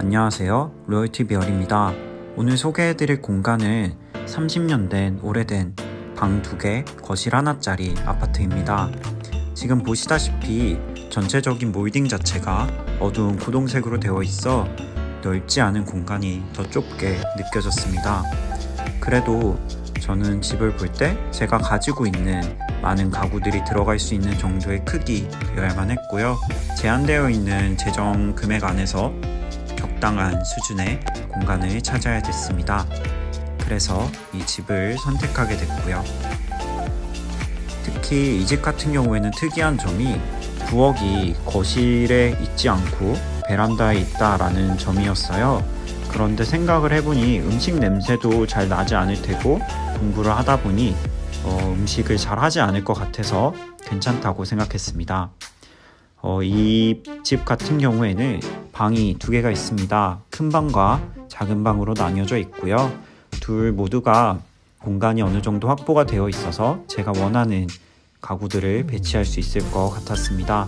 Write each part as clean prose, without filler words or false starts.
안녕하세요, 로열티비얼입니다. 오늘 소개해드릴 공간은 30년 된 오래된 방 2개, 거실 하나짜리 아파트입니다. 지금 보시다시피 전체적인 몰딩 자체가 어두운 고동색으로 되어 있어 넓지 않은 공간이 더 좁게 느껴졌습니다. 그래도 저는 집을 볼 때 제가 가지고 있는 많은 가구들이 들어갈 수 있는 정도의 크기여야만 했고요. 제한되어 있는 재정 금액 안에서 적당한 수준의 공간을 찾아야 됐습니다. 그래서 이 집을 선택하게 됐고요. 특히 이 집 같은 경우에는 특이한 점이 부엌이 거실에 있지 않고 베란다에 있다라는 점이었어요. 그런데 생각을 해보니 음식 냄새도 잘 나지 않을 테고 공부를 하다 보니 음식을 잘 하지 않을 것 같아서 괜찮다고 생각했습니다. 이 집 같은 경우에는 방이 2개가 있습니다. 큰 방과 작은 방으로 나뉘어져 있고요. 둘 모두가 공간이 어느 정도 확보가 되어 있어서 제가 원하는 가구들을 배치할 수 있을 것 같았습니다.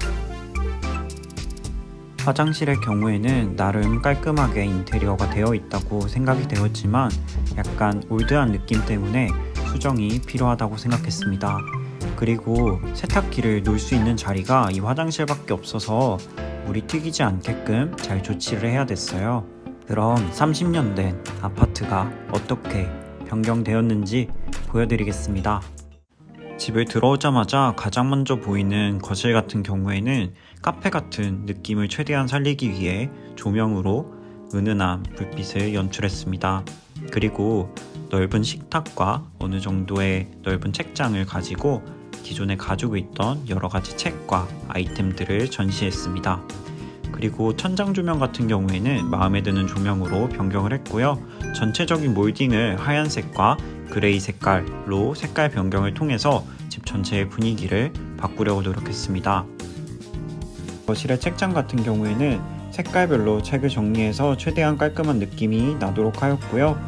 화장실의 경우에는 나름 깔끔하게 인테리어가 되어 있다고 생각이 되었지만 약간 올드한 느낌 때문에 수정이 필요하다고 생각했습니다. 그리고 세탁기를 놓을 수 있는 자리가 이 화장실밖에 없어서 물이 튀기지 않게끔 잘 조치를 해야 됐어요. 그럼 30년 된 아파트가 어떻게 변경되었는지 보여드리겠습니다. 집을 들어오자마자 가장 먼저 보이는 거실 같은 경우에는 카페 같은 느낌을 최대한 살리기 위해 조명으로 은은한 불빛을 연출했습니다. 그리고 넓은 식탁과 어느 정도의 넓은 책장을 가지고 기존에 가지고 있던 여러가지 책과 아이템들을 전시했습니다. 그리고 천장 조명 같은 경우에는 마음에 드는 조명으로 변경을 했고요. 전체적인 몰딩을 하얀색과 그레이 색깔로 색깔 변경을 통해서 집 전체의 분위기를 바꾸려고 노력했습니다. 거실의 책장 같은 경우에는 색깔별로 책을 정리해서 최대한 깔끔한 느낌이 나도록 하였고요.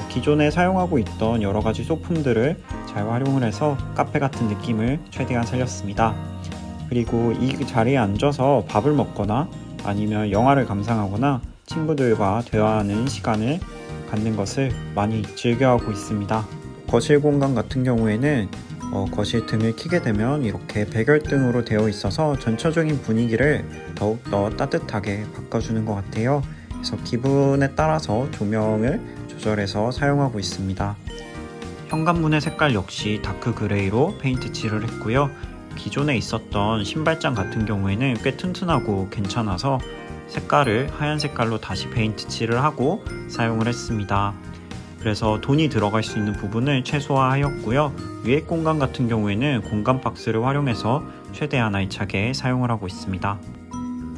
기존에 사용하고 있던 여러가지 소품들을 잘 활용을 해서 카페 같은 느낌을 최대한 살렸습니다. 그리고 이 자리에 앉아서 밥을 먹거나 아니면 영화를 감상하거나 친구들과 대화하는 시간을 갖는 것을 많이 즐겨하고 있습니다. 거실 공간 같은 경우에는 거실 등을 켜게 되면 이렇게 백열등으로 되어 있어서 전체적인 분위기를 더욱더 따뜻하게 바꿔주는 것 같아요. 그래서 기분에 따라서 조명을 조절해서 사용하고 있습니다. 현관문의 색깔 역시 다크 그레이로 페인트 칠을 했고요. 기존에 있었던 신발장 같은 경우에는 꽤 튼튼하고 괜찮아서 색깔을 하얀 색깔로 다시 페인트 칠을 하고 사용을 했습니다. 그래서 돈이 들어갈 수 있는 부분을 최소화하였고요. 위에 공간 같은 경우에는 공간 박스를 활용해서 최대한 알차게 사용을 하고 있습니다.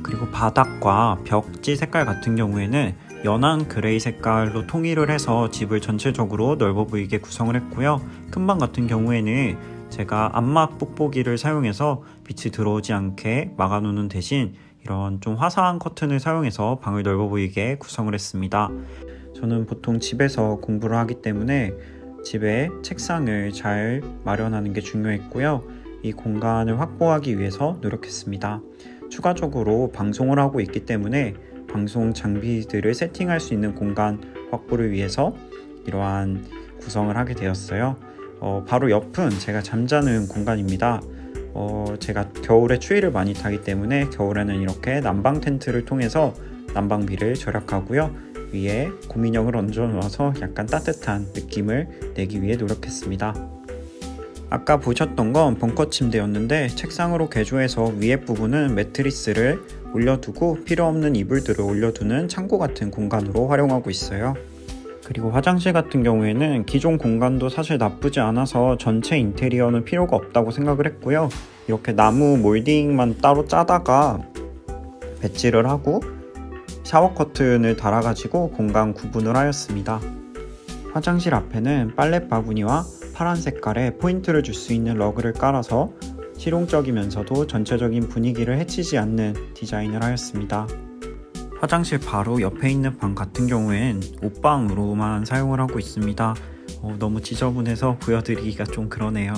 그리고 바닥과 벽지 색깔 같은 경우에는 연한 그레이 색깔로 통일을 해서 집을 전체적으로 넓어 보이게 구성을 했고요. 큰 방 같은 경우에는 제가 암막 뽁뽁이를 사용해서 빛이 들어오지 않게 막아놓는 대신 이런 좀 화사한 커튼을 사용해서 방을 넓어 보이게 구성을 했습니다. 저는 보통 집에서 공부를 하기 때문에 집에 책상을 잘 마련하는 게 중요했고요. 이 공간을 확보하기 위해서 노력했습니다. 추가적으로 방송을 하고 있기 때문에 방송 장비들을 세팅할 수 있는 공간 확보를 위해서 이러한 구성을 하게 되었어요. 바로 옆은 제가 잠자는 공간입니다. 제가 겨울에 추위를 많이 타기 때문에 겨울에는 이렇게 난방 텐트를 통해서 난방비를 절약하고요. 위에 고민형을 얹어 놓아서 약간 따뜻한 느낌을 내기 위해 노력했습니다. 아까 보셨던 건 벙커 침대였는데 책상으로 개조해서 위에 부분은 매트리스를 올려두고 필요 없는 이불들을 올려두는 창고 같은 공간으로 활용하고 있어요. 그리고 화장실 같은 경우에는 기존 공간도 사실 나쁘지 않아서 전체 인테리어는 필요가 없다고 생각을 했고요. 이렇게 나무 몰딩만 따로 짜다가 배치를 하고 샤워 커튼을 달아가지고 공간 구분을 하였습니다. 화장실 앞에는 빨래 바구니와 파란 색깔의 포인트를 줄 수 있는 러그를 깔아서 실용적이면서도 전체적인 분위기를 해치지 않는 디자인을 하였습니다. 화장실 바로 옆에 있는 방 같은 경우엔 옷방으로만 사용을 하고 있습니다. 너무 지저분해서 보여드리기가 좀 그러네요.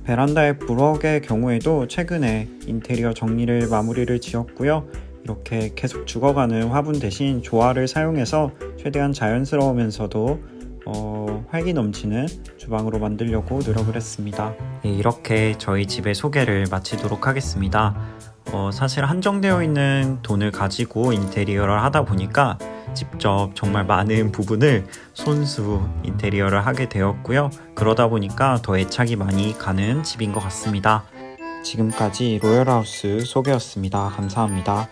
베란다의 부엌의 경우에도 최근에 인테리어 정리를 마무리를 지었고요. 이렇게 계속 죽어가는 화분 대신 조화를 사용해서 최대한 자연스러우면서도 활기 넘치는 주방으로 만들려고 노력을 했습니다. 네, 이렇게 저희 집의 소개를 마치도록 하겠습니다. 사실 한정되어 있는 돈을 가지고 인테리어를 하다 보니까 직접 정말 많은 부분을 손수 인테리어를 하게 되었고요. 그러다 보니까 더 애착이 많이 가는 집인 것 같습니다. 지금까지 로열하우스 소개였습니다. 감사합니다.